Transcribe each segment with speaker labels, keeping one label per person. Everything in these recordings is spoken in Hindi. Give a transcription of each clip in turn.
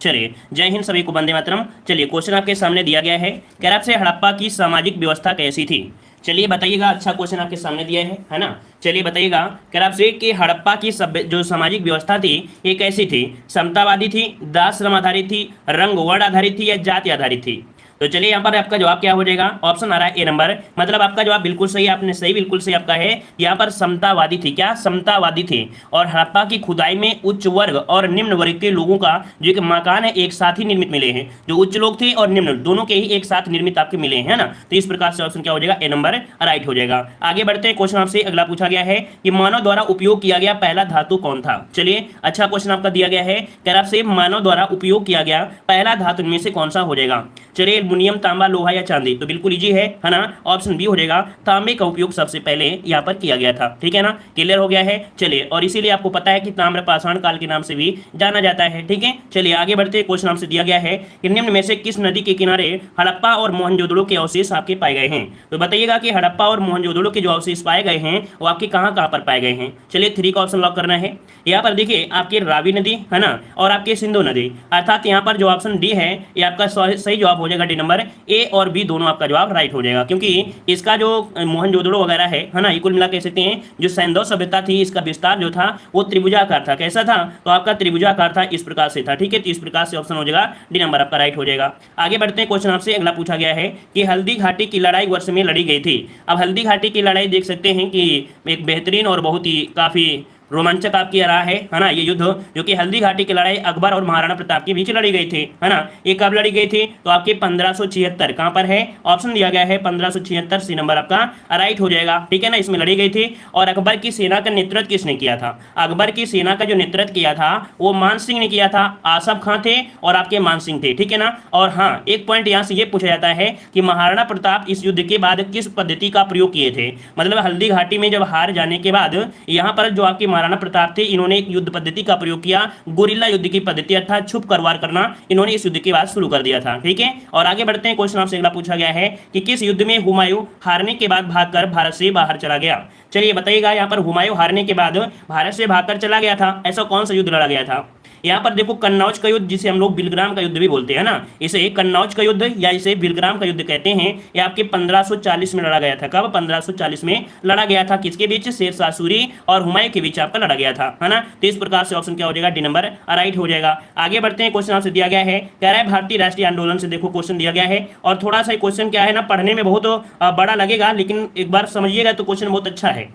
Speaker 1: चलिए, जय हिंद सभी को, वंदे मातरम। चलिए, क्वेश्चन आपके सामने दिया गया है, कह रहा आपसे हड़प्पा की सामाजिक व्यवस्था कैसी थी। चलिए बताइएगा, अच्छा क्वेश्चन आपके सामने दिया है ना। चलिए बताइएगा, कह रहा आपसे कि हड़प्पा की सभ्य जो सामाजिक व्यवस्था थी ये कैसी थी, समतावादी थी, दास श्रम आधारित थी, रंग वर्ण आधारित थी या जाति आधारित थी। तो चलिए यहाँ पर आपका जवाब क्या हो जाएगा, ऑप्शन आ रहा है ए नंबर, मतलब आपका जवाब बिल्कुल सही, आपने सही बिल्कुल सही आपका है। यहाँ पर समतावादी थी, क्या समतावादी थी। और हड़प्पा की खुदाई में उच्च वर्ग और निम्न वर्ग के लोगों का जो एक मकान है एक साथ ही निर्मित मिले हैं, जो उच्च लोग थे और निम्न दोनों के ही एक साथ निर्मित आपके मिले हैं ना। तो इस प्रकार से ऑप्शन क्या हो जाएगा, ए नंबर राइट हो जाएगा। आगे बढ़ते हैं, क्वेश्चन आपसे अगला पूछा गया है कि मानव द्वारा उपयोग किया गया पहला धातु कौन था। चलिए, अच्छा क्वेश्चन आपका दिया गया है, कह रहा आपसे मानव द्वारा उपयोग किया गया पहला धातु इनमें से कौन सा हो जाएगा। चलिए, एल्युमिनियम, तांबा, लोहा या चांदी, तो बिल्कुल इजी है ना, ऑप्शन बी हो जाएगा, तांबे का उपयोग सबसे पहले यहाँ पर किया गया था। ठीक है ना, क्लियर हो गया है। चलिए, और इसीलिए आपको पता है कि ताम्र पाषाण काल के नाम से भी जाना जाता है। ठीक है, चलिए आगे बढ़ते हैं, क्वेश्चन आपसे दिया गया है कि निम्न में से किस नदी के किनारे हड़प्पा और मोहनजोदड़ो के अवशेष आपके पाए गए हैं। तो बताइएगा कि हड़प्पा और मोहनजोदड़ो के जो अवशेष पाए गए हैं वो आपके कहाँ कहाँ पर पाए गए हैं। चलिए 3 का ऑप्शन लॉक करना है। यहाँ पर देखिए, आपके रावी नदी है ना, और आपके सिंधु नदी, अर्थात यहाँ पर जो ऑप्शन डी है ये आपका सही जवाब हो जाएगा। डी नंबर, ए और बी दोनों आपका जवाब राइट हो जाएगा, क्योंकि इसका जो मोहनजोदड़ो वगैरह है ना, ये कुल मिला कह सकते हैं जो सैंधव सभ्यता थी इसका विस्तार जो था वो त्रिभुजाकार था। कैसा था, तो आपका त्रिभुजाकार था, इस प्रकार से था। ठीक है, तो इस प्रकार से ऑप्शन हो जाएगा डी नंबर आपका राइट हो जाएगा। आगे बढ़ते हैं, क्वेश्चन आपसे अगला पूछा गया है कि हल्दी घाटी की लड़ाई वर्ष में लड़ी गई थी। अब हल्दी घाटी की लड़ाई देख सकते हैं कि एक बेहतरीन और बहुत ही काफी रोमांचक आपकी रहा है ना, ये युद्ध जो कि हल्दी घाटी की लड़ाई अकबर और महाराणा प्रताप के बीच लड़ी गई थी, है ना। ये कब लड़ी गई थी, तो आपके 1576, कहां पर है, ऑप्शन दिया गया है 1576, सी नंबर आपका राइट हो जाएगा। ठीक है ना, इसमें लड़ी गई थी। और अकबर की सेना का नेतृत्व किसने किया था, अकबर की सेना का जो नेतृत्व किया था वो मान सिंह ने किया था। आसफ खां थे और आपके मान सिंह थे। ठीक है ना, और हाँ, एक पॉइंट यहाँ से ये पूछा जाता है कि महाराणा प्रताप इस युद्ध के बाद किस पद्धति का प्रयोग किए थे। मतलब हल्दी घाटी में जब हार जाने के बाद यहाँ पर जो आपके महाराणा प्रताप थे इन्होंने एक युद्ध पद्धति का प्रयोग किया, गोरिल्ला युद्ध की पद्धति, अर्थात छुप कर वार करना इन्होंने इस युद्ध के बाद शुरू कर दिया था। ठीक है, और आगे बढ़ते हैं, क्वेश्चन आपसे अगला पूछा गया है कि किस युद्ध में हुमायूं हारने के बाद भागकर भारत से बाहर चला गया। चलिए बताइएगा, यहाँ पर हुमायूं हारने के बाद भारत से भागकर चला गया था, ऐसा कौन सा युद्ध लड़ा गया था। यहाँ पर देखो, कन्नौज का युद्ध, जिसे हम लोग बिलग्राम का युद्ध भी बोलते हैं ना, इसे कन्नौज का युद्ध या इसे बिलग्राम का युद्ध कहते हैं। ये आपके 1540 में लड़ा गया था। कब, 1540 में लड़ा गया था। किसके बीच, शेरशाह सूरी और हुमायूं के बीच आपका लड़ा गया था, है ना। तो इस प्रकार से ऑप्शन क्या हो जाएगा, डी नंबर राइट हो जाएगा। आगे बढ़ते हैं, क्वेश्चन आपसे दिया गया है, कह रहा है भारतीय राष्ट्रीय आंदोलन से देखो क्वेश्चन दिया गया है, और थोड़ा सा क्वेश्चन क्या है ना, पढ़ने में बहुत बड़ा लगेगा, लेकिन एक बार समझिएगा तो क्वेश्चन बहुत अच्छा है।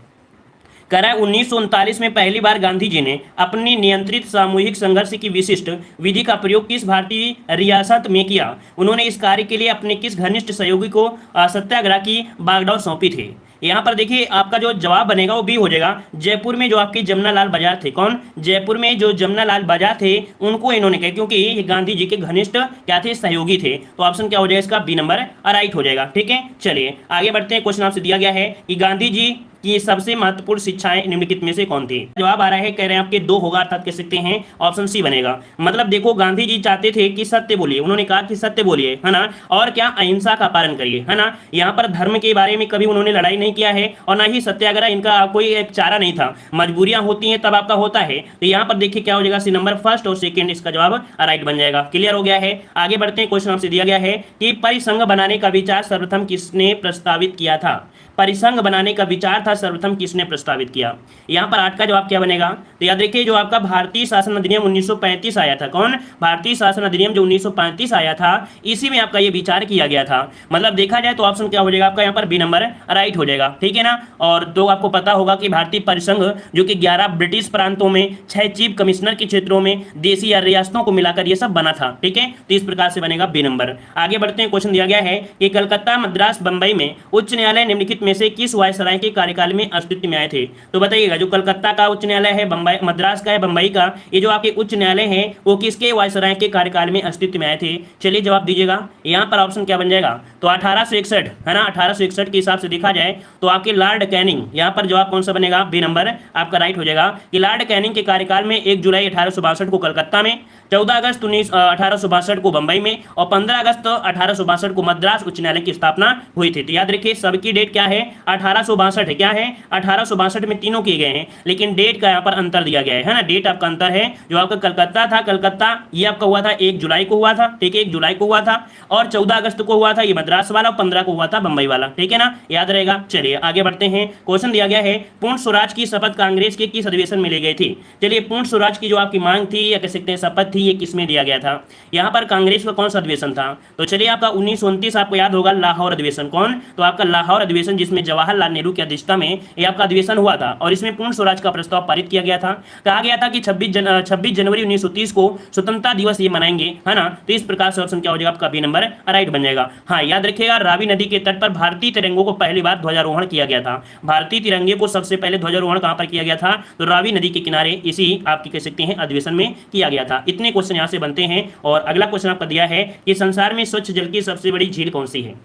Speaker 1: कह रहा है 1939 में पहली बार गांधी जी ने अपनी नियंत्रित सामूहिक संघर्ष की विशिष्ट विधि का प्रयोग किस भारतीय रियासत में किया। उन्होंने इस कार्य के लिए अपने किस घनिष्ठ सहयोगी को सत्याग्रह की बागडोर सौंपी थी। यहाँ पर देखिए, आपका जो जवाब बनेगा वो बी हो जाएगा। जयपुर में जो आपके जमनालाल बजाज थे, कौन, जयपुर में जो जमनालाल बजाज थे उनको इन्होंने कहा, क्योंकि ये गांधी जी के घनिष्ठ क्या थे, सहयोगी थे। तो ऑप्शन क्या हो जाएगा इसका, बी नंबर राइट हो जाएगा। ठीक है, चलिए आगे बढ़ते हैं, क्वेश्चन आपसे दिया गया है कि गांधी जी की सबसे महत्वपूर्ण शिक्षाएं निम्नलिखित में से कौन थी। जवाब आ रहा है, कह रहे हैं आपके 2 होगा, अर्थात कह सकते हैं ऑप्शन सी बनेगा। मतलब देखो, गांधी जी चाहते थे कि सत्य बोलिए, उन्होंने कहा कि सत्य बोलिए, है ना, और क्या, अहिंसा का पालन करिए, है ना। यहाँ पर धर्म के बारे में कभी उन्होंने लड़ाई नहीं किया है, और ना ही सत्याग्रह इनका कोई एक चारा नहीं था। मजबूरियां होती हैं तब आपका होता है। तो यहाँ पर देखिए क्या हो जाएगा, सी नंबर फर्स्ट और सेकेंड इसका जवाब राइट बन जाएगा। क्लियर हो गया है। आगे बढ़ते हैं, क्वेश्चन आपसे दिया गया है कि परिसंघ बनाने का विचार सर्वप्रथम किसने प्रस्तावित किया था। परिसंघ बनाने का विचार था सर्वप्रथम किसने प्रस्तावित किया। यहाँ पर 8 का जवाब क्या बनेगा, तो याद रखिए, जो आपका भारतीय शासन अधिनियम 1935 आया था, कौन, भारतीय शासन अधिनियम जो 1935 आया था, इसी में आपका ये विचार किया गया था। मतलब देखा जाए तो ऑप्शन क्या हो जाएगा आपका यहाँ पर, बी नंबर राइट हो जाएगा। ठीक है ना, और तो आपको पता होगा कि भारतीय परिसंघ जो कि 11 ब्रिटिश प्रांतों में 6 चीफ कमिश्नर के क्षेत्रों में देशी या रियासतों को मिलाकर ये सब बना था। ठीक है, तो इस प्रकार से बनेगा बी नंबर। आगे बढ़ते हैं, क्वेश्चन दिया गया है कि कलकत्ता, मद्रास, बंबई में उच्च न्यायालय निम्नलिखित में से किस वायसराय के कार्यकाल में अस्तित्व में आए थे। तो बताइएगा, जो कलकत्ता का उच्च न्यायालय है, बंबई, मद्रास का है, बंबई का, ये जो आपके उच्च न्यायालय हैं वो किसके वायसराय के कार्यकाल में अस्तित्व में आए थे। चलिए जवाब दीजिएगा। यहाँ पर ऑप्शन क्या बन जाएगा, तो 1861, है ना, 1861 के हिसाब से देखा जाए तो आपके लॉर्ड कैनिंग, यहाँ पर जवाब कौन सा बनेगा, बी नंबर आपका राइट हो जाएगा कि लॉर्ड कैनिंग के कार्यकाल में 1 जुलाई 1862 को कलकत्ता में, 14 अगस्त 1862 को बंबई में और 15 अगस्त 1862 को मद्रास उच्च न्यायालय की स्थापना हुई थी। तो याद रखिए सबकी डेट क्या है, है 1862 है। क्या है 1862 में तीनों किए गए हैं, लेकिन डेट का यहाँ पर अंतर दिया गया है ना, डेट आपका अंतर है। जो आपका कलकत्ता था, कलकत्ता ये आपका हुआ था 1 जुलाई को हुआ था, ठीक है 1 जुलाई को हुआ था, और 14 अगस्त को हुआ था ये मद्रास वाला, और 15 को हुआ था बंबई वाला, ठीक है ना, याद रहेगा। चलिए आगे बढ़ते हैं। क्वेश्चन दिया गया है पूर्ण स्वराज की शपथ कांग्रेस के किस अधिवेशन में ली गई थी। चलिए पूर्ण स्वराज की जो आपकी मांग थी या कह सकते हैं शपथ थी, ये किसमें दिया गया था, यहाँ पर कांग्रेस का कौन सा अधिवेशन था। तो चलिए आपका 1929 आपको याद होगा लाहौर अधिवेशन, कौन, तो आपका लाहौर अधिवेशन, जिसमें जवाहरलाल नेहरू की अध्यक्षता में ये आपका अधिवेशन हुआ था, और इसमें पूर्ण स्वराज का प्रस्ताव पारित किया गया था। कहा गया था कि 26 जनवरी 1930 को स्वतंत्रता दिवस ये मनाएंगे, है ना। तो इस प्रकार से ऑप्शन क्या हो जाएगा आपका बी नंबर राइट बन जाएगा। हाँ याद रखिएगा, रावी नदी के तट पर भारतीय तिरंगों को पहली बार ध्वजारोहण किया गया था। भारतीय तिरंगे को सबसे पहले ध्वजारोहण कहां पर किया गया था, तो रावी नदी के किनारे इसी आपकी कह सकते हैं अधिवेशन में किया गया था। इतने क्वेश्चन यहां से बनते हैं। और अगला क्वेश्चन आपका दिया है कि संसार में स्वच्छ जल की सबसे बड़ी झील कौन सी है।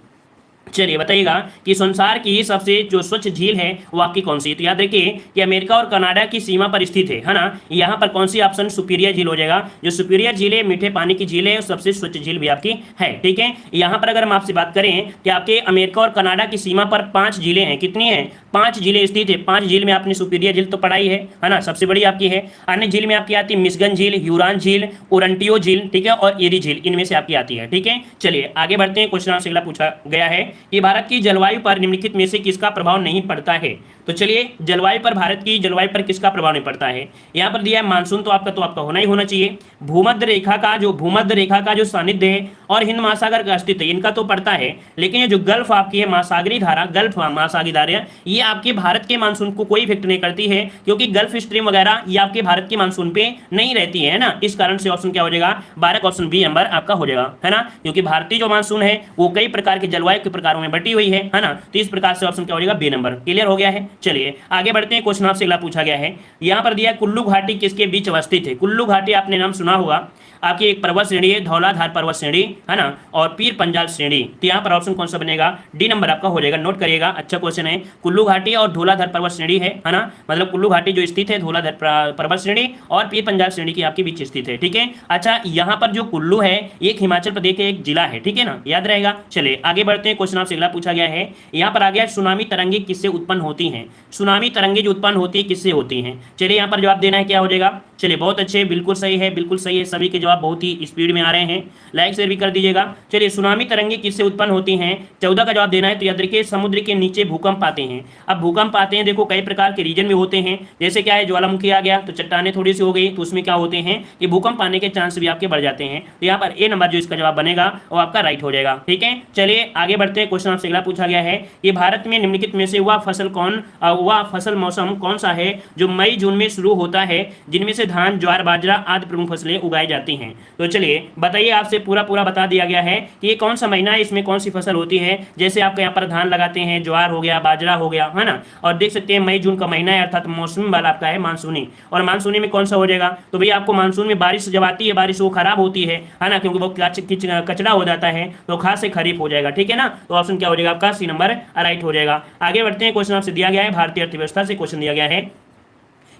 Speaker 1: चलिए बताइएगा कि संसार की सबसे जो स्वच्छ झील है वो आपकी कौन सी है। तो याद रखिए कि अमेरिका और कनाडा की सीमा पर स्थित है ना। यहाँ पर कौन सी ऑप्शन सुपीरियर झील हो जाएगा। जो सुपीरियर झील है, मीठे पानी की झील है, सबसे स्वच्छ झील भी आपकी है, ठीक है। यहाँ पर अगर हम आपसे बात करें कि आपके अमेरिका और कनाडा की सीमा पर 5 झीलें हैं, कितनी है 5 झीलें स्थित है। 5 झील में आपने सुपीरियर झील तो पढ़ाई है ना, सबसे बड़ी आपकी है। अन्य झील में आपकी आती है मिशिगन झील, ह्यूरॉन झील, ओरंटियो झील, ठीक है, और एरी झील, इनमें से आपकी आती है, ठीक है। चलिए आगे बढ़ते हैं। क्वेश्चन आपसे अगला पूछा गया है कि भारत की जलवायु पर निम्नलिखित में से किसका प्रभाव नहीं पड़ता है। तो चलिए जलवायु पर, भारत की जलवायु पर किसका प्रभाव नहीं पड़ता है। यहाँ पर दिया है मानसून, तो आपका होना ही होना चाहिए। भूमध्य रेखा का जो सानिध्य है और हिंद महासागर का अस्तित्व, इनका तो पड़ता है। लेकिन ये जो गल्फ आपकी है महासागरी धारा, गल्फ महासागरी धारा, ये आपके भारत के मानसून को कोई इफेक्ट नहीं करती है, क्योंकि गल्फ स्ट्रीम वगैरह ये आपके भारत के मानसून पे नहीं रहती है ना। इस कारण से ऑप्शन क्या हो जाएगा 12 का ऑप्शन बी नंबर आपका हो जाएगा, है ना। क्योंकि भारतीय जो मानसून है वो कई प्रकार के जलवायु के प्रकारों में बटी हुई है ना। तो इस प्रकार से ऑप्शन क्या हो जाएगा बी नंबर। क्लियर हो गया है। चलिए आगे बढ़ते हैं। क्वेश्चन आपसे अगला पूछा गया है, यहाँ पर दिया कुल्लू घाटी किसके बीच अवस्थित है। कुल्लू घाटी आपने नाम सुना होगा, आपकी एक पर्वत श्रेणी है, धौलाधार पर्वत श्रेणी, है ना, और पीर पंजाल श्रेणी। तो यहाँ पर ऑप्शन कौन सा बनेगा, डी नंबर आपका हो जाएगा। नोट करिएगा, अच्छा क्वेश्चन है। कुल्लू घाटी और धौलाधार पर्वत श्रेणी है ना, मतलब कुल्लू घाटी जो स्थित है धौलाधार पर्वत श्रेणी और पीर पंजाल श्रेणी की आपके बीच स्थित है, ठीक है। अच्छा यहाँ पर जो कुल्लू है एक हिमाचल प्रदेश का एक जिला है, ठीक है ना, याद रहेगा। चलिए आगे बढ़ते हैं। क्वेश्चन आपसे अगला पूछा गया है, यहाँ पर आ गया सुनामी तरंगे किससे उत्पन्न होती हैं। सुनामी तरंगे जो उत्पन्न होती है किससे होती हैं। चलिए यहाँ पर जवाब देना है, क्या हो जाएगा। चलिए बहुत अच्छे, बिल्कुल सही है, बिल्कुल सही है। सभी के जवाब बहुत ही स्पीड में आ रहे हैं, लाइक शेयर भी कर दीजिएगा। चलिए सुनामी तरंगे किससे उत्पन्न होती हैं, 14 का जवाब देना है। तो याद रखिए समुद्र के नीचे भूकंप आते हैं। अब भूकंप आते हैं, देखो कई प्रकार के रीजन में होते हैं, जैसे क्या है ज्वालामुखी आ गया तो चट्टाने थोड़ी सी हो गई, तो उसमें क्या होते हैं कि भूकंप आने के चांस भी आपके बढ़ जाते हैं। तो यहाँ पर ए नंबर जो इसका जवाब बनेगा वो आपका राइट हो जाएगा, ठीक है। चलिए आगे बढ़ते हैं। क्वेश्चन आपसे अगला पूछा गया है कि भारत में निम्नलिखित में से वह फसल मौसम कौन सा है जो मई जून में शुरू होता है, जिनमें से धान, ज्वार, बाजरा आदि प्रमुख फसलें उगाई जाती हैं। तो चलिए बताइए, आपसे पूरा बता दिया गया है कि ये कौन सा महीना है, इसमें कौन सी फसल होती है। जैसे आपके यहाँ पर धान लगाते हैं, ज्वार हो गया, बाजरा हो गया, है ना, और देख सकते हैं मई जून का महीना है, अर्थात मौसमी वाला आपका है मानसूनी। और मानसूनी में कौन सा हो जाएगा, तो भैया आपको मानसून में बारिश जब आती है, बारिश वो खराब होती है ना, क्योंकि वो कचरा हो जाता है, तो खास से खरीफ हो जाएगा, ठीक है ना। तो ऑप्शन क्या हो जाएगा आपका सी नंबर राइट हो जाएगा। आगे बढ़ते हैं। क्वेश्चन आपसे दिया गया है, भारतीय अर्थव्यवस्था से क्वेश्चन दिया गया है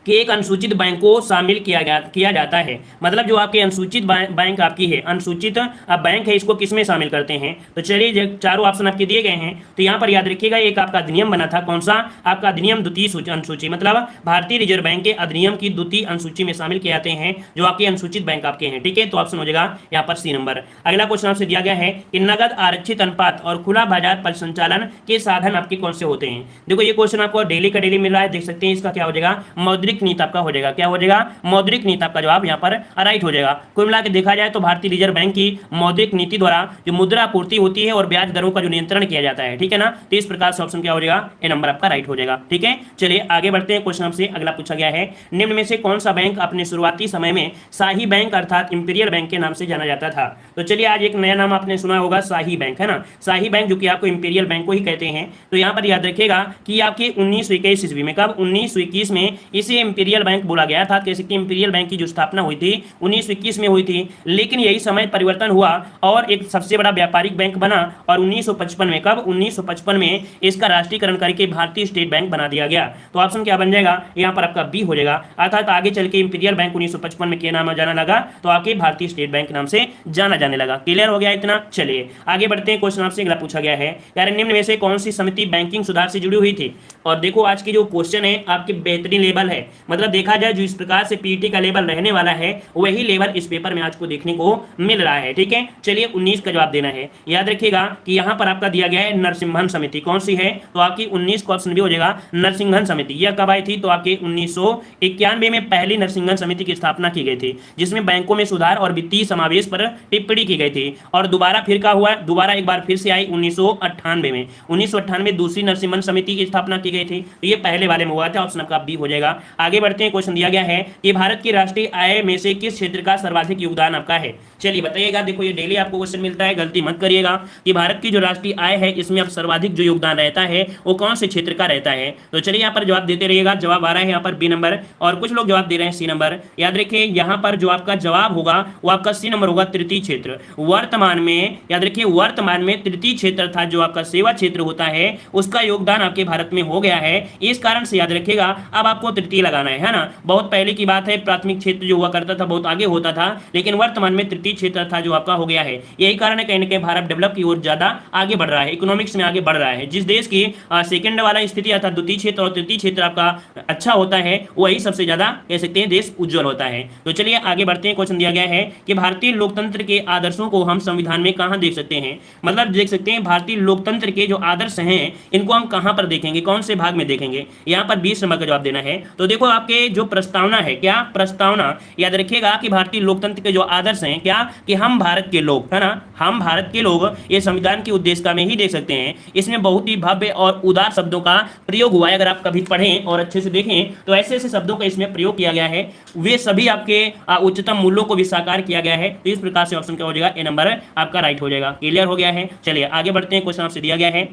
Speaker 1: कि एक अनुसूचित बैंक को शामिल किया जाता है। मतलब जो आपके अनुसूचित बैंक आपकी है, अनुसूचित बैंक है, इसको किसमें शामिल करते हैं। तो चलिए चारों ऑप्शन आपके दिए गए हैं, तो यहाँ पर याद रखिएगा एक आपका अधिनियम बना था, कौन सा, आपका अधिनियम द्वितीय अनुसूची, मतलब भारतीय रिजर्व बैंक के अधिनियम की द्वितीय अनुसूची में शामिल किए जाते हैं जो आपके अनुसूचित बैंक आपके हैं, ठीक है। तो ऑप्शन हो जाएगा यहाँ पर सी नंबर। अगला क्वेश्चन आपसे दिया गया है कि नगद आरक्षित अनुपात और खुला बाजार परिसंचालन के साधन आपके कौन से होते हैं। देखो ये क्वेश्चन आपको डेली का डेली मिल रहा है, देख सकते हैं। इसका क्या हो जाएगा, मौद्रिक नीति आपका हो जाएगा। क्या हो जाएगा, मौद्रिक नीति आपका जवाब यहाँ पर राइट हो जाएगा। कुल मिला के देखा जाए तो भारतीय रिजर्व बैंक की मौद्रिक नीति द्वारा जो मुद्रा आपूर्ति होती है और ब्याज दरों का जो नियंत्रण किया जाता है, ठीक है ना। तो इस प्रकार से ऑप्शन क्या हो जाएगा, ए नंबर आपका राइट हो जाएगा, ठीक है। चलिए आगे बढ़ते हैं। क्वेश्चन आपसे अगला पूछा गया है, निम्न में से कौन सा बैंक अपने शुरुआती समय में शाही बैंक अर्थात इंपीरियल बैंक के नाम से जाना जाता था। तो चलिए आज एक नया नाम आपने सुना होगा, शाही बैंक, है ना। शाही बैंक जो कि आपको इंपीरियल बैंक को ही कहते हैं। तो यहाँ पर याद रखिएगा कि आपके 1921 ईस्वी में, कब 1921 में इसे इंपीरियल बैंक बोला गया था, कह सकते हैं इंपीरियल बैंक की जो स्थापना हुई थी 1921 में हुई थी, लेकिन यही समय परिवर्तन हुआ और एक सबसे बड़ा व्यापारिक बैंक बना और 1955 में, कब 1955 में इसका राष्ट्रीयकरण करके भारतीय स्टेट बैंक बना दिया गया। तो ऑप्शन क्या बन जाएगा यहाँ पर आपका बी हो जाएगा, अर्थात आगे चल के इंपीरियल बैंक 1955 में क्या नाम जाना लगा, तो आगे भारतीय स्टेट बैंक नाम से जाना जाने लगा। क्लियर हो गया इतना। चलिए आगे बढ़ते हैं, क्वेश्चन आपसे अगला पूछा गया है, यार निम्न में से कौन सी समिति बैंकिंग सुधार से जुड़ी हुई थी। और देखो आज की जो क्वेश्चन है आपके बेहतरीन लेवल है, मतलब देखा जाए जो इस प्रकार से पीटी का लेवल रहने वाला है वही लेवल इस पेपर में आज को देखने को मिल रहा है। ठीक है, चलिए 19 का जवाब देना है। याद रखिएगा कि यहाँ पर आपका दिया गया है नरसिम्हन समिति, कौन सी है, तो आपकी 19 का ऑप्शन भी हो जाएगा नरसिम्हन समिति। यह कब आई थी, तो आपके 1991 में पहली नरसिम्हन समिति की स्थापना की गई थी, जिसमें बैंकों में सुधार और वित्तीय समावेश पर टिप्पणी की गई थी। और दोबारा फिर क्या हुआ, दोबारा एक बार फिर से आई 1998 में, 1998 दूसरी नरसिम्हन समिति की स्थापना की गई थी। ये पहले वाले में हुआ था, ऑप्शन आपका बी हो जाएगा। आगे बढ़ते हैं, क्वेश्चन दिया गया है कि भारत की राष्ट्रीय आय में से किस क्षेत्र का सर्वाधिक योगदान आपका है। चलिए बताइएगा, देखो ये डेली आपको क्वेश्चन मिलता है, गलती मत करिएगा कि भारत की जो राष्ट्रीय आय है इसमें अब सर्वाधिक जो योगदान रहता है वो कौन से क्षेत्र का रहता है। तो चलिए यहाँ पर जवाब देते रहिएगा। जवाब आ रहा है यहाँ पर बी नंबर और कुछ लोग जवाब दे रहे हैं सी नंबर। याद रखिए यहाँ पर जो आपका जवाब होगा वो आपका सी नंबर होगा, तृतीय क्षेत्र। वर्तमान में याद रखिए, वर्तमान में तृतीय क्षेत्र था जो आपका सेवा क्षेत्र होता है, उसका योगदान आपके भारत में हो गया है। इस कारण से याद रखिएगा अब आपको तृतीय लगाना है ना। बहुत पहले की बात है, प्राथमिक क्षेत्र जो हुआ करता था बहुत आगे होता था, लेकिन वर्तमान में तृतीय क्षेत्र था जो आपका हो गया है। यही कारण है कहीं ना कहीं भारत डेवलप की ओर ज्यादा आगे बढ़ रहा है, इकोनॉमिक्स में आगे बढ़ रहा है। जिस देश की सेकंड वाला स्थिति अर्थात द्वितीय क्षेत्र और तृतीय क्षेत्र आपका अच्छा होता है वही सबसे ज्यादा कह सकते हैं देश उज्जवल होता है। तो चलिए आगे बढ़ते हैं। क्वेश्चन दिया गया है कि भारतीय लोकतंत्र के आदर्शों को हम संविधान में कहां देख सकते हैं, मतलब देख सकते हैं भारतीय लोकतंत्र के जो आदर्श हैं इनको हम कहां पर देखेंगे, कौन से भाग में देखेंगे। यहाँ पर 20 नंबर का जवाब देना है। तो देखो आपके जो प्रस्तावना है, क्या प्रस्तावना, याद रखिएगा कि भारतीय लोकतंत्र के जो आदर्श हैं क्या, कि हम भारत के लोग, है ना, हम भारत के लोग, ये संविधान की उद्देशिका में ही देख सकते हैं। इसमें बहुत ही भव्य और उदार शब्दों का प्रयोग हुआ है। अगर आप कभी पढ़ें और अच्छे से देखें तो ऐसे ऐसे शब्दों का इसमें प्रयोग किया गया है, वे सभी आपके उच्चतम मूल्यों को भी साकार किया गया है। तो इस प्रकार से ऑप्शन क्या हो जाएगा, ए नंबर आपका राइट हो जाएगा। क्लियर हो गया है। चलिए आगे बढ़ते हैं। क्वेश्चन आपसे दिया गया है,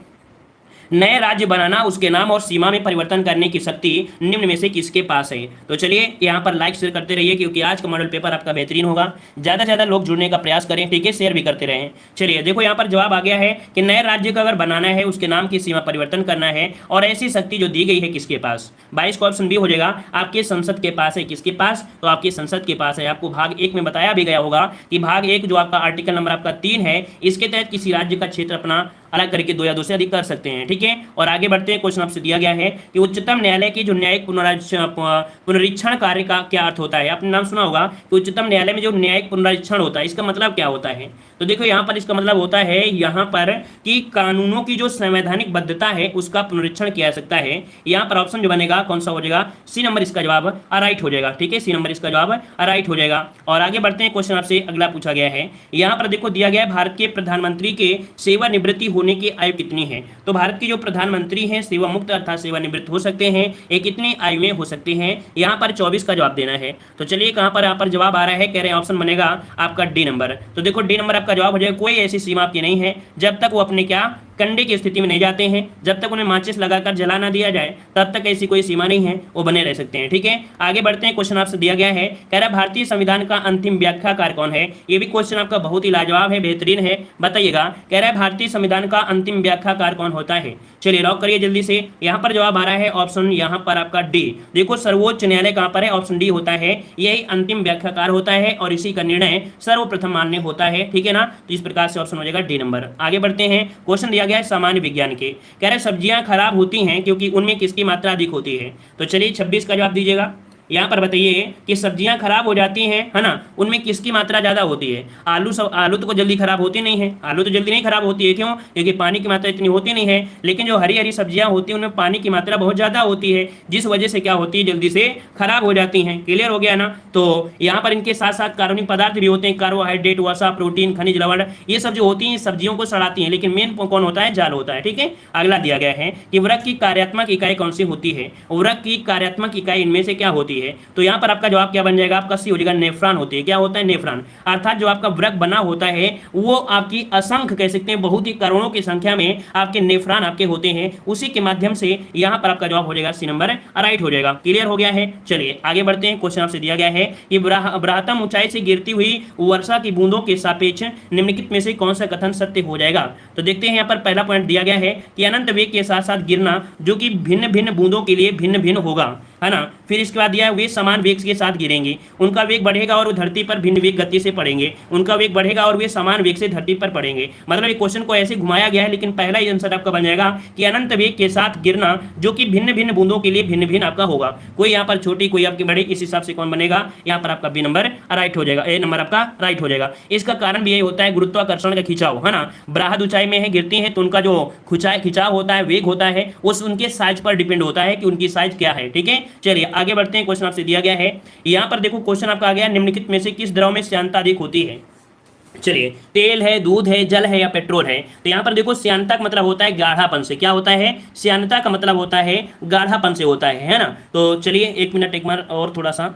Speaker 1: नए राज्य बनाना, उसके नाम और सीमा में परिवर्तन करने की शक्ति निम्न में से किसके पास है। तो चलिए यहाँ पर लाइक शेयर करते रहिए क्योंकि आज का मॉडल पेपर आपका बेहतरीन होगा। ज़्यादा से ज़्यादा लोग जुड़ने का प्रयास करें, ठीक है, शेयर भी करते रहें। चलिए देखो यहाँ पर जवाब आ गया है कि नए राज्य का अगर बनाना है, उसके नाम की सीमा परिवर्तन करना है और ऐसी शक्ति जो दी गई है किसके पास। 22 का ऑप्शन भी हो जाएगा, आपके संसद के पास है। किसके पास, तो आपके संसद के पास है। आपको भाग 1 में बताया भी गया होगा कि भाग 1 जो आपका आर्टिकल नंबर आपका 3 है, इसके तहत किसी राज्य का क्षेत्र अपना अलग करके 2 या 2 से अधिक कर सकते हैं। ठीक है, और आगे बढ़ते हैं। क्वेश्चन आपसे दिया गया है कि उच्चतम न्यायालय की जो न्यायिक पुनरीक्षण कार्य का क्या अर्थ होता है। आपने नाम सुना होगा कि उच्चतम न्यायालय में जो न्यायिक पुनरीक्षण होता है इसका मतलब क्या होता है। तो देखो यहाँ पर इसका मतलब होता है यहाँ पर कि कानूनों की जो संवैधानिक बद्धता है उसका पुनरीक्षण किया जा सकता है। यहाँ पर ऑप्शन जो बनेगा कौन सा हो जाएगा, सी नंबर इसका जवाब राइट हो जाएगा। ठीक है, सी नंबर इसका जवाब राइट हो जाएगा। और आगे बढ़ते हैं। क्वेश्चन आपसे अगला पूछा गया है, यहाँ पर देखो दिया गया है भारत के प्रधानमंत्री के सेवानिवृत्ति होने की आयु कितनी है। तो भारत के जो प्रधानमंत्री हैं सेवा मुक्त अर्थात सेवानिवृत्त हो सकते हैं, ये कितनी आयु में हो सकते हैं। यहाँ पर 24 का जवाब देना है। तो चलिए कहाँ पर यहाँ पर जवाब आ रहा है, कह रहे हैं ऑप्शन बनेगा आपका डी नंबर। तो देखो डी नंबर आपका जवाब हो जाएगा। कोई ऐसी सीमा आपकी नहीं है जब तक वो अपने क्या कंडे की स्थिति में नहीं जाते हैं, जब तक उन्हें माचिस लगाकर जला ना दिया जाए तब तक ऐसी कोई सीमा नहीं है, वो बने रह सकते हैं। ठीक है, आगे बढ़ते हैं। क्वेश्चन आपसे दिया गया है, कह रहा है भारतीय संविधान का अंतिम व्याख्याकार कौन है। ये भी क्वेश्चन आपका बहुत ही लाजवाब है, बेहतरीन है। बताइएगा, कह रहा है भारतीय संविधान का अंतिम व्याख्याकार कौन होता है। चलिए लॉक करिए जल्दी से। यहाँ पर जवाब आ रहा है ऑप्शन यहाँ पर आपका डी। देखो सर्वोच्च न्यायालय कहाँ पर है, ऑप्शन डी होता है। यही अंतिम व्याख्याकार होता है और इसी का निर्णय सर्वप्रथम मान्य होता है। ठीक है ना, तो इस प्रकार से ऑप्शन हो जाएगा डी नंबर। आगे बढ़ते हैं। क्वेश्चन दिया गया है सामान्य विज्ञान के, कह रहे सब्जियां खराब होती हैं क्योंकि उनमें किसकी मात्रा अधिक होती है। तो चलिए 26 का जवाब दीजिएगा। यहाँ पर बताइए कि सब्जियां खराब हो जाती हैं, है ना, उनमें किसकी मात्रा ज़्यादा होती है। आलू तो जल्दी खराब होती नहीं है, आलू तो जल्दी नहीं खराब होती है। क्यों, क्योंकि पानी की मात्रा इतनी होती नहीं है। लेकिन जो हरी हरी सब्जियां होती हैं उनमें पानी की मात्रा बहुत ज़्यादा होती है, जिस वजह से क्या होती है, जल्दी से खराब हो जाती हैं। क्लियर हो गया ना। तो यहाँ पर इनके साथ साथ कार्बनिक पदार्थ भी होते हैं, कार्बोहाइड्रेट, वसा, प्रोटीन, खनिज लवण, ये सब जो होती हैं सब्जियों को सड़ाती हैं। लेकिन मेन कौन होता है, जाल होता है। ठीक है, अगला दिया गया है कि वृक्क की कार्यात्मक इकाई कौन सी होती है। वृक्क की कार्यात्मक इकाई इनमें से क्या होती होती है, तो यहाँ पर आपका जवाब क्या बन जाएगा, आपका सी हो जाएगा, नेफ्रॉन होती है। क्या होता है, नेफ्रॉन। अर्थात जो आपका वृक्क बना होता है वो आपकी असंख्य कह सकते हैं, बहुत ही करोड़ों की संख्या में आपके नेफ्रॉन आपके होते हैं, उसी के माध्यम से यहाँ पर आपका जवाब हो जाएगा सी नंबर राइट हो जाएगा। क्लियर हो गया है। चलिए आगे बढ़ते हैं। क्वेश्चन आपसे दिया गया है कि बृहत्तम ऊंचाई से गिरती हुई वर्षा की बूंदों के सापेक्ष निम्नलिखित में से कौन सा कथन सत्य हो जाएगा। तो देखते हैं यहाँ पर पहला पॉइंट दिया गया है कि अनंत वेग के साथ साथ गिरना जो कि भिन्न भिन्न बूंदों के लिए भिन्न भिन्न होगा, है ना। फिर इसके बाद दिया है वे समान वेग के साथ गिरेंगे, उनका वेग बढ़ेगा और वो धरती पर भिन्न वेग गति से पड़ेंगे, उनका वेग बढ़ेगा और वे समान वेग से धरती पर पड़ेंगे। मतलब ये क्वेश्चन को ऐसे घुमाया गया है, लेकिन पहला ही आंसर आपका बन जाएगा कि अनंत वेग के साथ गिरना जो कि भिन्न भिन्न बूंदों के लिए भिन्न भिन्न आपका होगा, कोई यहाँ पर छोटी कोई आपकी बड़ी, इस हिसाब से कौन बनेगा, यहाँ पर आपका बी नंबर राइट हो जाएगा, ए नंबर आपका राइट हो जाएगा। इसका कारण भी यही होता है गुरुत्वाकर्षण का खिंचाव, है ना। बृहद ऊंचाई में है गिरती है तो उनका जो खिंचाव होता है, वेग होता है, उस उनके साइज पर डिपेंड होता है कि उनकी साइज क्या है। ठीक है, चलिए आगे बढ़ते हैं। क्वेश्चन आपसे दिया गया है, यहाँ पर देखो क्वेश्चन आपका आ गया, निम्नलिखित में से किस द्रव में श्यानता अधिक होती है। चलिए, तेल है, दूध है, जल है या पेट्रोल है। तो यहाँ पर देखो श्यानता का मतलब होता है गाढ़ापन से। क्या होता है, श्यानता का मतलब होता है गाढ़ापन से होता है ना। तो चलिए एक मिनट, एक बार और थोड़ा सा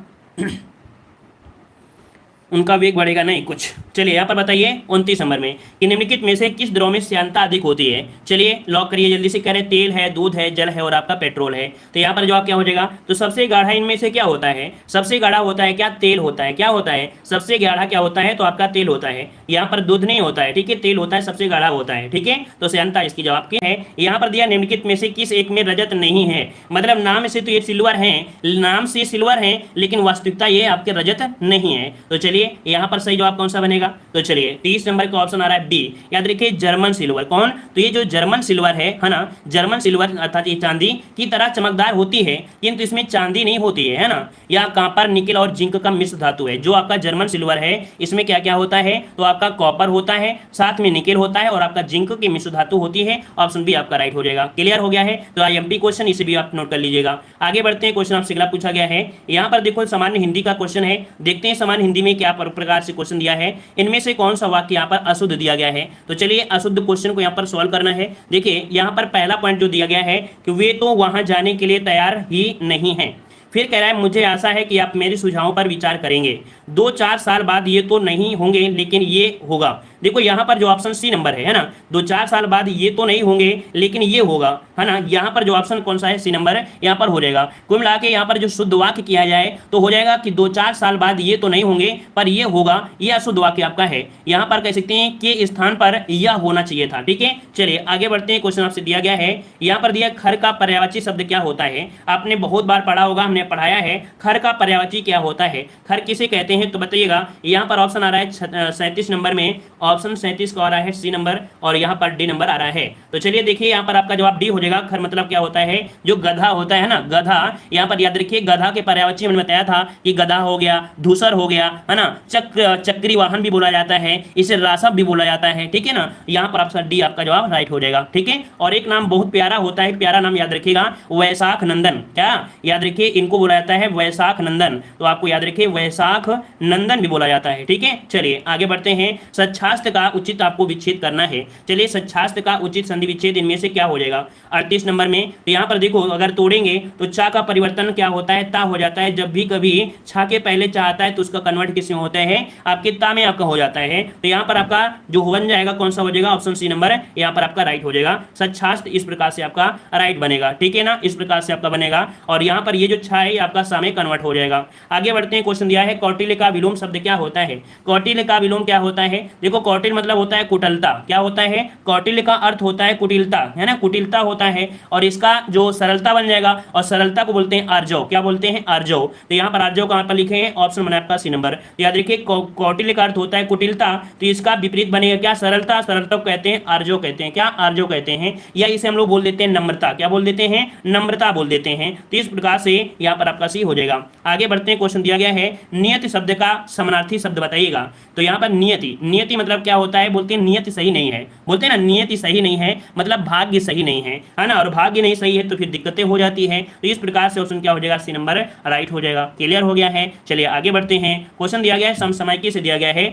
Speaker 1: उनका वेग बढ़ेगा नहीं कुछ। चलिए यहाँ पर बताइए 29 नंबर में कि निम्नलिखित में से किस द्रव में श्यानता अधिक होती है। चलिए लॉक करिए जल्दी से। कह रहे तेल है, दूध है, जल है और आपका पेट्रोल है। तो यहाँ पर जवाब क्या हो जाएगा, तो सबसे गाढ़ा इनमें से क्या होता है, सबसे गाढ़ा होता है क्या, तेल होता है। क्या होता है, सबसे गाढ़ा क्या होता है, तो आपका तेल होता है। यहाँ पर दूध नहीं होता है, ठीक है, तेल होता है, सबसे गाढ़ा होता है। ठीक है, तो श्यानता इसकी जवाब की है। यहाँ पर दिया निम्नलिखित में से किस एक में रजत नहीं है। मतलब नाम से तो ये सिल्वर है, नाम से सिल्वर है, लेकिन वास्तविकता ये आपके रजत नहीं है। तो चलिए यहाँ पर सही जवाब कौन सा बनेगा, तो चलिए 30 नंबर का ऑप्शन आ रहा है बी। याद रखिए जर्मन सिल्वर। कौन, तो ये जो जर्मन सिल्वर है ना, जर्मन सिल्वर अर्थात ये चांदी की तरह चमकदार होती है, किंतु इसमें चांदी नहीं होती है ना। यह कॉपर, निकल और जिंक का मिश्र धातु है। जो आपका जर्मन सिल्वर है इसमें क्या क्या होता है, तो आपका कॉपर होता है, साथ में निकल होता है और आपका जिंक की मिश्र धातु होती है। ऑप्शन बी आपका राइट हो जाएगा। क्लियर हो गया है। तो आईएमपी क्वेश्चन, इसे भी आप नोट कर लीजिएगा। आगे बढ़ते हैं। क्वेश्चन आपसे अगला पूछा गया है, यहाँ पर देखो सामान्य हिंदी का क्वेश्चन है। देखते हैं सामान्य हिंदी में क्या प्रकार से क्वेश्चन दिया है, इनमें से कौन सा वाक्य यहाँ पर अशुद्ध दिया गया है। तो चलिए अशुद्ध क्वेश्चन को यहाँ पर सॉल्व करना है। देखिए यहाँ पर पहला पॉइंट जो दिया गया है कि वे तो वहां जाने के लिए तैयार ही नहीं है। फिर कह रहा है मुझे आशा है कि आप मेरे सुझावों पर विचार करेंगे। 2-4 साल बाद ये तो नहीं होंगे लेकिन ये होगा। देखो यहाँ पर जो ऑप्शन सी नंबर है ना, 2-4 साल बाद ये तो नहीं होंगे लेकिन ये होगा, है ना। यहाँ पर जो ऑप्शन कौन सा है, सी नंबर यहाँ पर हो जाएगा। कुल मिला के यहाँ पर जो शुद्ध वाक्य किया जाए तो हो जाएगा कि 2-4 साल बाद ये तो नहीं होंगे पर ये होगा, ये अशुद्ध वाक्य आपका है। यहाँ पर कह सकते हैं कि स्थान पर यह होना चाहिए था। ठीक है, चलिए आगे बढ़ते हैं। क्वेश्चन आपसे दिया गया है, यहाँ पर दिया खर का पर्यायवाची शब्द क्या होता है। आपने बहुत बार पढ़ा होगा, हमने पढ़ाया है खर का पर्यायवाची क्या होता है, खर किसे कहते हैं, तो बताइएगा। यहाँ पर ऑप्शन आ रहा है 37 नंबर में, ऑप्शन 37 का आ रहा है सी नंबर और यहाँ पर डी नंबर आ रहा है। तो चलिए देखिए यहाँ पर आपका जवाब डी हो जाएगा। खर मतलब क्या होता है, जो गधा होता है ना, गधा। यहाँ पर याद रखिए गधा के पर्यायवाची मैंने बताया था कि गधा हो गया, धूसर हो गया, है ना, चक्री वाहन भी बोला जाता है, इसे रासव भी बोला जाता है। ठीक है ना, यहाँ पर आपका डी आपका जवाब राइट हो जाएगा। ठीक है, और एक नाम बहुत प्यारा होता है, प्यारा नाम याद रखिएगा, वैशाख नंदन। क्या याद रखिए, इनको बोला जाता है वैशाख नंदन। तो आपको याद रखिए वैशाख नंदन भी बोला जाता है। ठीक है, चलिए आगे बढ़ते हैं। सच्छास्त्र का उचित आपको विच्छेद करना है। चलिए सच्छास्त्र का उचित संधि विच्छेद इनमें से क्या हो जाएगा, 38 नंबर में। तो यहाँ पर देखो अगर तोड़ेंगे तो चा का परिवर्तन क्या होता है, ता हो जाता है। जब भी कभी छा के पहले चा आता है तो उसका कन्वर्ट किसमें होता है, आपके ता में आपका हो जाता है। तो यहाँ पर आपका जो बन जाएगा कौन सा हो जाएगा, ऑप्शन सी नंबर यहाँ पर आपका राइट हो जाएगा। सच्छास्त्र इस प्रकार से आपका राइट बनेगा। ठीक है ना, इस प्रकार से आपका बनेगा और यहाँ पर ये जो छा है आपका सा में कन्वर्ट हो जाएगा। आगे बढ़ते हैं। क्वेश्चन दिया है कौटिल्य का विलोम शब्द क्या होता है। कौटिल्य का विलोम क्या होता है, देखो कौटिल्य मतलब होता है कुटिलता। क्या होता है, कौटिल्य का अर्थ होता है कुटिलता, है ना, कुटिलता होता है। और इसका जो सरलता बन जाएगा, और सरलता को बोलते हैं आर्जव। क्या बोलते हैं, आर्जव। तो यहाँ पर आर्जव कहाँ पर लिखे हैं, ऑप्शन बना आपका सी नंबर। याद रखिए कौटिल्य का अर्थ होता है कुटिलता, तो इसका विपरीत बनेगा क्या, सरलता। सरलता को कहते हैं आर्जव कहते हैं। क्या, आर्जव कहते हैं, या इसे हम लोग बोल देते हैं नम्रता। क्या बोल देते हैं, नम्रता बोल देते हैं। तो इस प्रकार से यहाँ पर आपका सी हो जाएगा। आगे बढ़ते हैं। क्वेश्चन दिया गया है नियति शब्द का समानार्थी शब्द बताइएगा। तो यहाँ पर नियति, नियति मतलब क्या होता है, बोलते हैं नियति सही नहीं है, बोलते हैं ना नियति सही नहीं है मतलब भाग्य सही नहीं है ना। और भाग्य नहीं सही है तो फिर दिक्कतें हो जाती है। तो इस प्रकार से ऑप्शन क्या हो जाएगा, सी नंबर राइट हो जाएगा। क्लियर हो गया है। चलिए आगे बढ़ते हैं। क्वेश्चन दिया गया है समसामयिकी से दिया गया है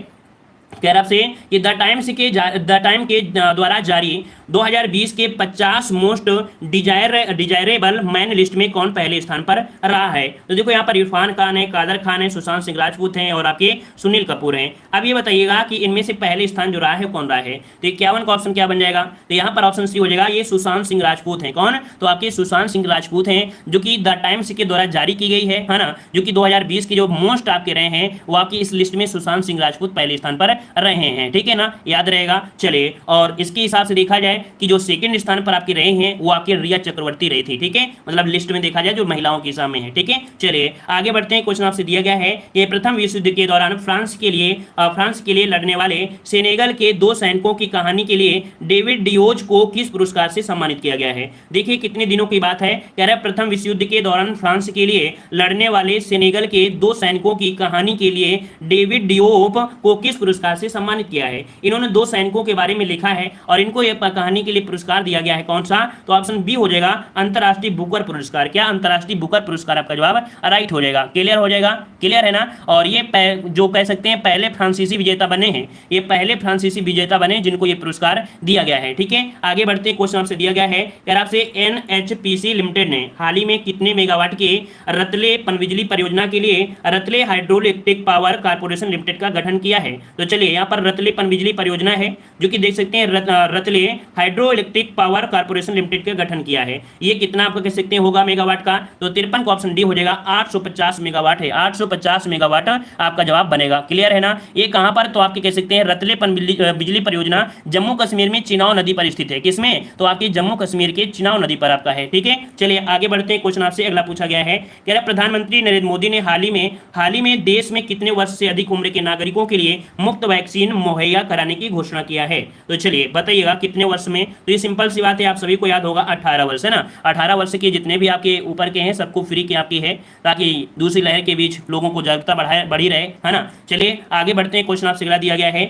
Speaker 1: कह रहा आपसे कि द टाइम के द्वारा जारी 2020 के 50 मोस्ट डिजायरेबल मैन लिस्ट में कौन पहले स्थान पर रहा है। तो देखो यहाँ पर इरफान खान है, कादर खान है, सुशांत सिंह राजपूत हैं और आपके सुनील कपूर हैं। अब ये बताइएगा कि इनमें से पहले स्थान जो रहा है कौन रहा है। तो 51 का ऑप्शन क्या बन जाएगा, तो यहाँ पर ऑप्शन सी हो जाएगा, ये सुशांत सिंह राजपूत हैं। कौन, तो आपके सुशांत सिंह राजपूत हैं, जो कि द टाइम्स के द्वारा जारी की गई है ना, जो कि 2020 के जो मोस्ट आपके रहे हैं वो आपकी इस लिस्ट में सुशांत सिंह राजपूत पहले स्थान पर रहे हैं। ठीक है ना, याद रहेगा। चलिए, और इसके हिसाब से देखा जाए कि जो सेकंड स्थान पर आपके रहे हैं वो आपके रिया चक्रवर्ती रही थी। ठीक है, मतलब लिस्ट में देखा जाए जो महिलाओं के हिसाब में है। ठीक है, चलिए आगे बढ़ते हैं। क्वेश्चन आपसे दिया गया है कि प्रथम विश्व युद्ध के दौरान फ्रांस के लिए लड़ने वाले सेनेगल के 2 सैनिकों की कहानी के लिए डेविड डियोज को किस पुरस्कार से सम्मानित किया गया है। देखिए कितने दिनों की बात है, कह रहा है प्रथम विश्व युद्ध के दौरान फ्रांस के लिए लड़ने वाले सेनेगल के 2 सैनिकों की कहानी के लिए डेविड डियोप को किस पुरस्कार से सम्मानित किया है। इन्होंने 2 सैनिकों के बारे में लिखा है और इनको यह कहानी के लिए पुरस्कार दिया गया है। कौन सा, तो ऑप्शन बी हो जाएगा, अंतरराष्ट्रीय बुकर पुरस्कार। क्या, अंतरराष्ट्रीय बुकर पुरस्कार आपका जवाब राइट हो जाएगा। क्लियर हो जाएगा, क्लियर है ना। और ये जो कह सकते हैं पहले फ्रांसीसी विजेता बने हैं, ये पहले फ्रांसीसी विजेता बने जिनको ये पुरस्कार दिया गया है। ठीक है, आगे बढ़ते हैं। क्वेश्चन आपसे दिया गया है, कह रहा आपसे एनएचपीसी लिमिटेड ने हाल ही में कितने मेगावाट के रतले पनबिजली परियोजना के लिए Ratle hydroelectric power corporation limited का गठन किया है। तो चलिए यहाँ पर रतले पनबिजली परियोजना है जो कि देख सकते हैं Ratle hydro electric power corporation limited का गठन किया है। ये कितना आपका कह सकते हैं होगा मेगावाट का, तो 53 का ऑप्शन डी हो जाएगा, 850 मेगावाट है। 850 मेगावाट आपका जवाब बनेगा। क्लियर है ना। ये कहां पर, तो आपके कह सकते हैं रतले बिजली परियोजना जम्मू कश्मीर में चिनाव नदी पर स्थित है। किसमें, तो आपकी जम्मू कश्मीर के चिनाव नदी पर आपका है। ठीक है, चलिए आगे बढ़ते हैं। क्वेश्चन आपसे अगला पूछा गया है, कह रहा प्रधानमंत्री नरेंद्र मोदी ने हाल ही में देश में कितने वर्ष से अधिक उम्र के नागरिकों के लिए मुफ्त वैक्सीन मुहैया कराने की घोषणा किया है। तो चलिए बताइएगा कितने वर्ष में। तो ये सिंपल सी बात है, आप सभी को याद होगा 18 वर्ष है ना। 18 वर्ष के जितने भी आपके ऊपर के हैं सबको फ्री की आपकी है, ताकि दूसरी लहर के बीच लोगों को जागरूकता बढ़ी रहे, है ना। चलिए आगे बढ़ते हैं। क्वेश्चन आपसे अगला दिया गया है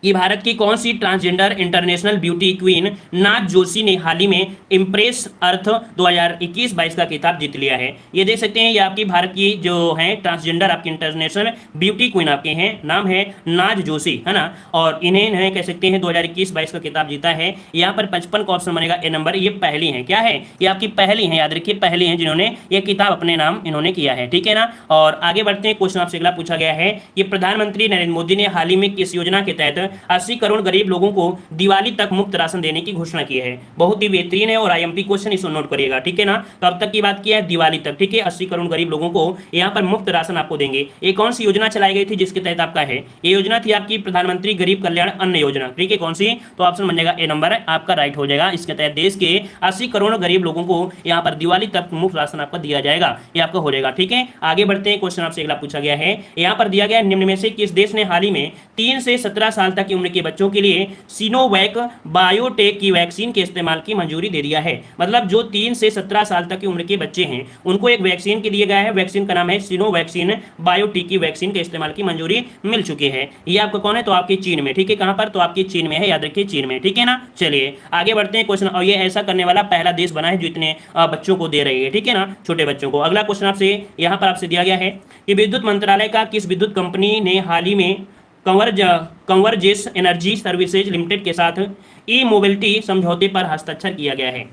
Speaker 1: कि भारत की कौन सी ट्रांसजेंडर इंटरनेशनल ब्यूटी क्वीन नाज जोशी ने हाल ही में इम्प्रेस अर्थ 2021-22 का खिताब जीत लिया है। ये देख सकते हैं, ये आपकी भारत की जो है ट्रांसजेंडर आपकी इंटरनेशनल ब्यूटी क्वीन आपके हैं, नाम है नाज जोशी, है ना। और इन्हें कह सकते हैं 2021-22 का खिताब जीता है। यहाँ पर 55 का ऑप्शन बनेगा ए नंबर। ये पहली है, क्या है, ये आपकी पहली है, याद रखिए पहली है जिन्होंने ये किताब अपने नाम इन्होंने किया है। ठीक है ना। और आगे बढ़ते हैं। क्वेश्चन आपसे अगला पूछा गया है कि प्रधानमंत्री नरेंद्र मोदी ने हाल ही में किस योजना के तहत 80 करोड़ गरीब लोगों को दिवाली तक मुफ्त राशन देने की घोषणा की है। बहुत ही बेहतरीन है और आईएमपी क्वेश्चन, इसको नोट करिएगा। ठीक है ना, कब तक की बात की है, दिवाली तक। ठीक है, 80 करोड़ गरीब लोगों को यहाँ पर मुफ्त राशन आपको देंगे। ये कौन सी योजना चलाई गई थी जिसके तहत आपका है, ये योजना थी आपकी प्रधानमंत्री गरीब कल्याण अन्न योजना। ठीक है, कौन सी, तो ऑप्शन बन जाएगा ए नंबर, आपका राइट हो जाएगा। इसके तहत देश के 80 करोड़ गरीब लोगों को यहाँ पर दिवाली तक मुफ्त राशन आपको दिया जाएगा, ये आपका हो जाएगा। ठीक है, आगे बढ़ते हैं। क्वेश्चन आपसे अगला पूछा गया है, यहाँ पर दिया गया निम्न में से किस देश ने हाल ही में 3 से 17 साल तक की उम्र के बच्चों के लिए सिनोवैक बायोटेक की वैक्सीन के इस्तेमाल की मंजूरी दे दिया है। मतलब जो 3 से 17 साल तक की उम्र के बच्चे हैं उनको एक वैक्सीन के दिया गया है, वैक्सीन का नाम है सिनोवैक्सीन बायोटेक की वैक्सीन के इस्तेमाल की मंजूरी मिल चुकी है। ये आपका कौन है, तो आपके चीन में। ठीक है, कहां पर, तो आपके चीन में है, याद रखिए चीन में। ठीक है ना। चलिए आगे बढ़ते हैं क्वेश्चन, और ये ऐसा करने वाला पहला देश बना है जो इतने बच्चों को दे रही है। ठीक है ना, छोटे बच्चों को। अगला क्वेश्चन आपसे यहाँ पर आपसे दिया गया है कि विद्युत मंत्रालय का किस विद्युत कंपनी ने हाल ही में कंवरजेस एनर्जी सर्विसेज लिमिटेड के साथ ई मोबिलिटी समझौते पर हस्ताक्षर किया गया है।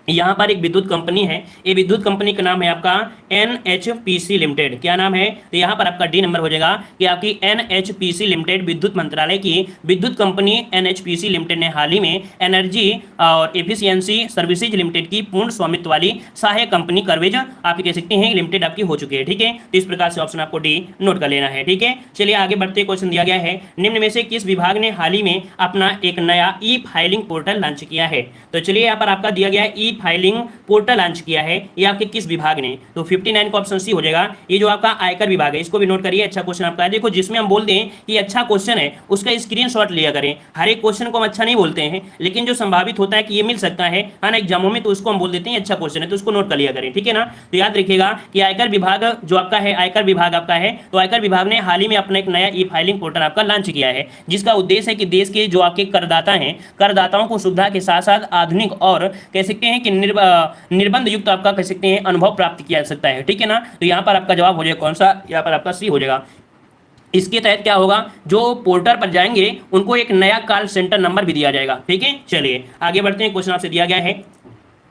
Speaker 1: यहाँ पर एक विद्युत कंपनी है, ये विद्युत कंपनी का नाम है आपका एनएचपीसी लिमिटेड। क्या नाम है, तो यहाँ पर आपका डी नंबर हो जाएगा कि आपकी एनएचपीसी लिमिटेड विद्युत मंत्रालय की विद्युत कंपनी एनएचपीसी लिमिटेड ने हाल ही में एनर्जी और एफिशिएंसी सर्विसेज लिमिटेड की पूर्ण स्वामित्व वाली सहायक कंपनी करवेज आप कह सकते हैं लिमिटेड आपकी हो चुकी है। ठीक है, तो इस प्रकार से ऑप्शन आपको डी नोट कर लेना है। ठीक है, चलिए आगे बढ़ते। क्वेश्चन दिया गया है, निम्न में से किस विभाग ने हाल ही में अपना एक नया ई फाइलिंग पोर्टल लॉन्च किया है। तो चलिए यहाँ पर आपका दिया गया है फाइलिंग पोर्टल लॉन्च किया है, ये आपके किस विभाग ने, तो 59 का ऑप्शन सी हो जाएगा। ये जो आपका आयकर विभाग है, इसको भी नोट करिए। अच्छा क्वेश्चन आपका है। देखो जिसमें हम बोलते हैं कि अच्छा क्वेश्चन है उसका स्क्रीनशॉट लिया करें। हर एक क्वेश्चन को हम अच्छा नहीं बोलते हैं, लेकिन जो संभावित होता है कि ये मिल सकता है ना एग्जामों में, तो उसको हम बोल देते हैं अच्छा क्वेश्चन है, तो उसको नोट कर लिया करें। ठीक है ना। तो याद रखिएगा कि आयकर विभाग जो आपका है, आयकर विभाग आपका है, तो आयकर विभाग ने हाल ही में अपना एक नया ई फाइलिंग पोर्टल आपका लॉन्च किया है, जिसका उद्देश्य है कि देश के जो आपके करदाता हैं, करदाताओं को सुविधा के साथ साथ आधुनिक और कह सकते हैं कि निर्बंध युक्त आपका कह सकते हैं अनुभव प्राप्त किया जा सकता है। ठीक है ना। तो यहाँ पर आपका जवाब हो जाएगा कौन सा, यहाँ पर आपका सी हो जाएगा। इसके तहत क्या होगा, जो पोर्टल पर जाएंगे उनको एक नया कॉल सेंटर नंबर भी दिया जाएगा। ठीक है, चलिए आगे बढ़ते हैं। क्वेश्चन आपसे दिया गया है,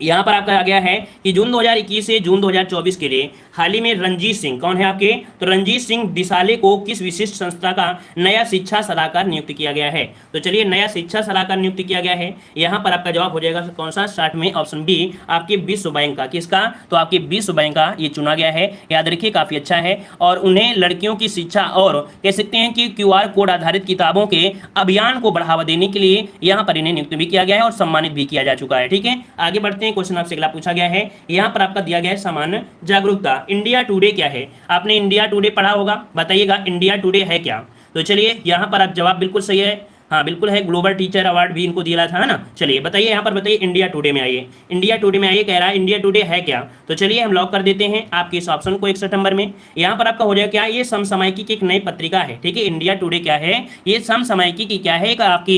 Speaker 1: यहाँ पर आपका आ गया है कि जून 2021 से जून 2024 के लिए हाल ही में रणजीत सिंह, कौन है आपके, तो रणजीत सिंह डिसाले को किस विशिष्ट संस्था का नया शिक्षा सलाहकार नियुक्त किया गया है। तो चलिए नया शिक्षा सलाहकार नियुक्त किया गया है, यहाँ पर आपका जवाब हो जाएगा कौन सा, स्टार्ट में ऑप्शन बी आपके विश्व बैंक का। किसका, तो आपके विश्व बैंक का ये चुना गया है, याद रखिए काफी अच्छा है। और उन्हें लड़कियों की शिक्षा और कह सकते हैं कि QR कोड आधारित किताबों के अभियान को बढ़ावा देने के लिए यहाँ पर इन्हें नियुक्त भी किया गया है और सम्मानित भी किया जा चुका है। ठीक है, आगे बढ़ते हैं। क्वेश्चन आपसे अगला पूछा गया है, यहाँ पर आपका दिया गया है सामान्य जागरूकता। इंडिया टुडे क्या है, आपने इंडिया टुडे पढ़ा होगा, बताइएगा इंडिया टुडे है क्या। तो चलिए यहाँ पर आप जवाब बिल्कुल सही है, हाँ बिल्कुल है, ग्लोबल टीचर अवार्ड भी इनको दिया था, है ना। चलिए बताइए यहाँ पर, बताइए इंडिया टुडे में आइए, इंडिया टुडे में आइए, कह रहा है इंडिया टुडे है क्या। तो चलिए हम लॉक कर देते हैं आपके इस ऑप्शन को 61 नंबर में। यहाँ पर आपका हो जाएगा क्या, ये समसामयिकी की एक नई पत्रिका है। ठीक है, इंडिया टुडे क्या है, ये समसामयिकी की क्या है, एक आपकी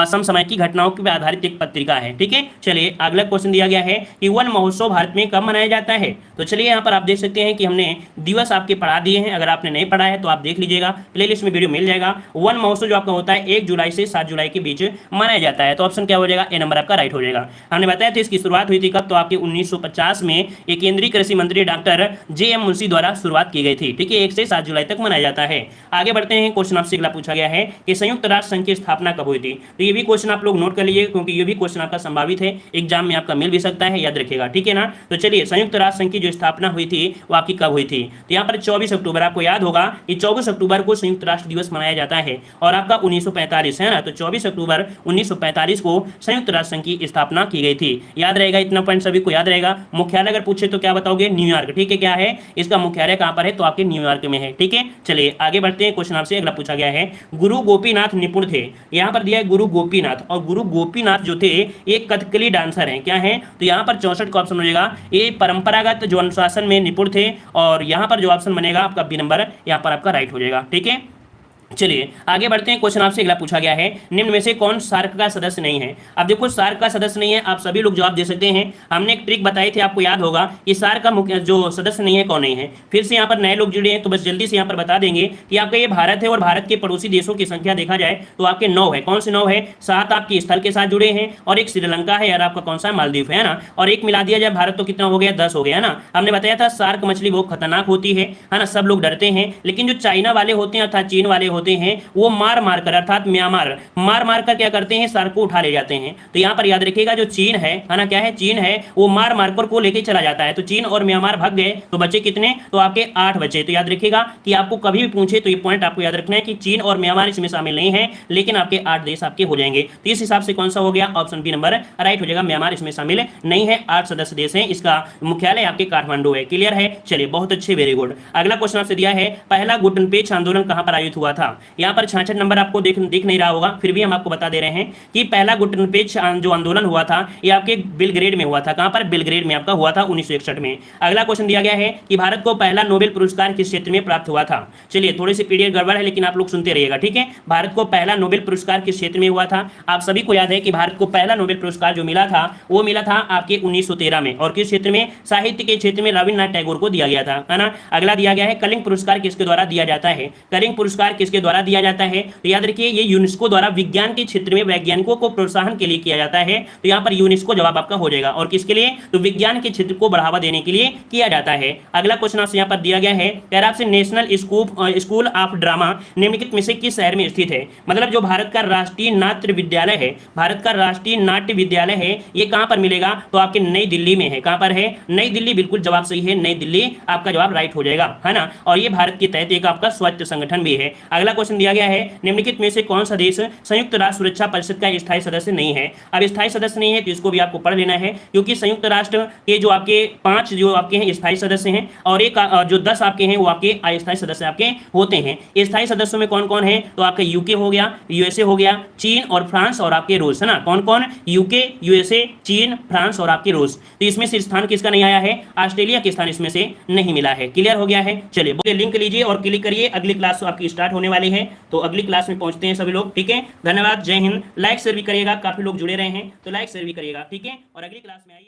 Speaker 1: समसामयिकी घटनाओं पर आधारित एक पत्रिका है। ठीक है, चलिए अगला क्वेश्चन दिया गया है कि वन महोत्सव भारत में कब मनाया जाता है। तो चलिए यहाँ पर आप देख सकते हैं कि हमने दिवस आपके पढ़ा दिए हैं, अगर आपने नहीं पढ़ा है तो आप देख लीजिएगा, प्लेलिस्ट में वीडियो मिल जाएगा। वन महोत्सव जो आपका होता है 1 जुलाई से 7 जुलाई के बीच मनाया जाता है। तो ऑप्शन क्या हो जाएगा, ए नंबर आपका राइट हो जाएगा। हमने बताया था इसकी शुरुआत हुई थी कब, तो आपके 1950 में एक केंद्रीय कृषि मंत्री डॉक्टर JM मुंशी द्वारा शुरुआत की गई थी। ठीक है, 1 से 7 जुलाई तक मनाया जाता है। आगे बढ़ते हैं, क्वेश्चन आपसे अगला पूछा गया है कि संयुक्त राष्ट्र संघ की स्थापना कब हुई थी। तो ये भी क्वेश्चन आप लोग नोट कर लीजिए, क्योंकि ये भी क्वेश्चन आपका संभावित है, एग्जाम में आपका मिल भी सकता है, याद रखिएगा। ठीक है ना, तो चलिए संयुक्त राष्ट्र संघ की जो स्थापना हुई थी वो आपकी कब हुई थी। तो यहाँ पर 24 अक्टूबर, आपको याद होगा कि 24 अक्टूबर को संयुक्त राष्ट्र दिवस मनाया जाता है, और आपका 1945 है ना, तो 24 अक्टूबर 1945 को संयुक्त राष्ट्र संघ की स्थापना की गई थी। याद रहेगा, इतना पॉइंट सभी को याद रहेगा। मुख्यालय अगर पूछे तो क्या बताओगे, न्यूयॉर्क। ठीक है, क्या है इसका मुख्यालय, कहां पर है, तो आपके न्यूयॉर्क में है। ठीक है, चलिए आगे बढ़ते हैं। क्वेश्चन आपसे अगला पूछा गया है, गुरु गोपीनाथ निपुण थे, यहां पर दिया है गुरु गोपीनाथ, और गुरु गोपीनाथ जो थे एक कथकली डांसर हैं, क्या है, तो यहां पर 64 का ऑप्शन हो जाएगा, ये परंपरागत जो अनुशासन में निपुण थे, और यहां पर जो ऑप्शन बनेगा आपका बी नंबर, यहां पर आपका राइट हो जाएगा। ठीक है, चलिए आगे बढ़ते हैं। क्वेश्चन आपसे अगला पूछा गया है, निम्न में से कौन सार्क का सदस्य नहीं है। अब देखो सार्क का सदस्य नहीं है, आप सभी लोग जवाब दे सकते हैं। हमने एक ट्रिक बताई थी, आपको याद होगा कि सार्क का मुख्य जो सदस्य नहीं है कौन नहीं है। फिर से यहाँ पर नए लोग जुड़े हैं, तो बस जल्दी से यहाँ पर बता देंगे कि आपका ये भारत है, और भारत के पड़ोसी देशों की संख्या देखा जाए तो आपके 9 है। कौन से 9 है, 7 आपके स्थल के साथ जुड़े हैं, और एक श्रीलंका है, यार आपका कौन सा, मालदीव है ना, और एक मिला दिया जाए भारत तो कितना हो गया, 10 हो गया ना। हमने बताया था सार्क मछली बहुत खतरनाक होती है ना, सब लोग डरते हैं, लेकिन जो चाइना वाले होते हैं अर्थात चीन वाले होते हैं, वो मार मार कर, अर्थात म्यांमार मार मार कर क्या करते हैं, सार्क को उठा ले जाते हैं। तो यहाँ पर याद रखिएगा जो चीन है ना, क्या है, चीन है, वो मार मार कर को लेके चला जाता है। तो चीन और म्यांमार भाग गए, तो बचे कितने, तो आपके 8 बचे। तो याद रखिएगा कि आपको कभी भी पूछे तो ये पॉइंट आपको याद रखना है कि चीन और म्यांमार इसमें शामिल नहीं है, लेकिन आपके 8 देश आपके हो जाएंगे। तो इस हिसाब से कौन सा हो गया, ऑप्शन बी नंबर राइट हो जाएगा, म्यांमार इसमें शामिल नहीं है। 8 सदस्य देश है, इसका मुख्यालय आपके काठमांडू है। क्लियर है, चलिए बहुत अच्छे, वेरी गुड। अगला क्वेश्चन आपसे दिया है, पहला गुटनपेच आंदोलन कहां पर आयोजित हुआ था। यहाँ पर 66 नंबर आपको दिख नहीं रहा होगा, फिर भी हम आपको बता दे रहे हैं कि पहला गुटनपेच जो आंदोलन हुआ था ये आपके बेलग्रेड में हुआ था। कहां पर, बेलग्रेड में आपका हुआ था 1961 में। अगला क्वेश्चन दिया गया है कि भारत को पहला नोबेल पुरस्कार किस क्षेत्र में प्राप्त हुआ था। चलिए थोड़ी सी पीडीएफ गड़बड़ है, लेकिन आप लोग सुनते रहिएगा। ठीक है, भारत को पहला नोबेल पुरस्कार किस क्षेत्र में हुआ था। आप सभी को याद है कि भारत को पहला नोबेल पुरस्कार जो मिला था वो मिला था आपके 1913 में, और किस क्षेत्र में, साहित्य के क्षेत्र में रविन्द्रनाथ टैगोर को दिया गया था, है ना। अगला दिया गया है कलिंग पुरस्कार किसके द्वारा दिया जाता है। कलिंग पुरस्कार किसके द्वारा दिया जाता है, तो याद रखिए ये यूनेस्को द्वारा विज्ञान के क्षेत्र में वैज्ञानिकों को प्रोत्साहन के लिए किया जाता है। तो यहाँ पर यूनेस्को जवाब आपका हो जाएगा, और किसके लिए, तो विज्ञान के क्षेत्र को बढ़ावा देने के लिए किया जाता है। अगला क्वेश्चन आपसे यहाँ पर दिया गया है, पैराग्राफ से नेशनल स्कूल ऑफ ड्रामा निम्नलिखित में से किस शहर में स्थित है। मतलब जो भारत का राष्ट्रीय नाट्य विद्यालय है, भारत का राष्ट्रीय नाट्य विद्यालय है, ये कहां पर मिलेगा, तो आपके नई दिल्ली में है। कहां पर है, नई दिल्ली, बिल्कुल जवाब सही है, नई दिल्ली आपका जवाब राइट हो जाएगा, है ना। और ये भारत के तहत एक आपका स्वच्छ संगठन भी है। अगला क्वेश्चन दिया गया है, निम्नलिखित में से कौन सा देश संयुक्त राष्ट्र सुरक्षा परिषद का स्थायी सदस्य नहीं है। अब स्थायी सदस्य नहीं है तो इसको भी आपको पढ़ लेना है, क्योंकि संयुक्त राष्ट्र के जो आपके 5 जो आपके हैं स्थायी सदस्य हैं, और एक जो 10 आपके हैं वो आपके अस्थायी सदस्य आपके होते हैं। स्थायी सदस्यों में कौन कौन है, तो आपका यूके हो गया, यूएसए हो गया, चीन और फ्रांस और आपके रूस, है ना। कौन कौन, यूके, यूएसए, चीन, फ्रांस और आपके रूस। तो इसमें से स्थान किसका नहीं आया है, ऑस्ट्रेलिया के स्थान इसमें से नहीं मिला है। क्लियर हो गया है, चलिए लिंक लीजिए और क्लिक करिए, अगली क्लास आपकी स्टार्ट होने वाली है, तो अगली क्लास में पहुंचते हैं सभी लोग। ठीक है, धन्यवाद, जय हिंद। लाइक शेयर भी करिएगा, काफी लोग जुड़े रहे हैं तो लाइक शेयर भी करिएगा। ठीक है, और अगली क्लास में आइए।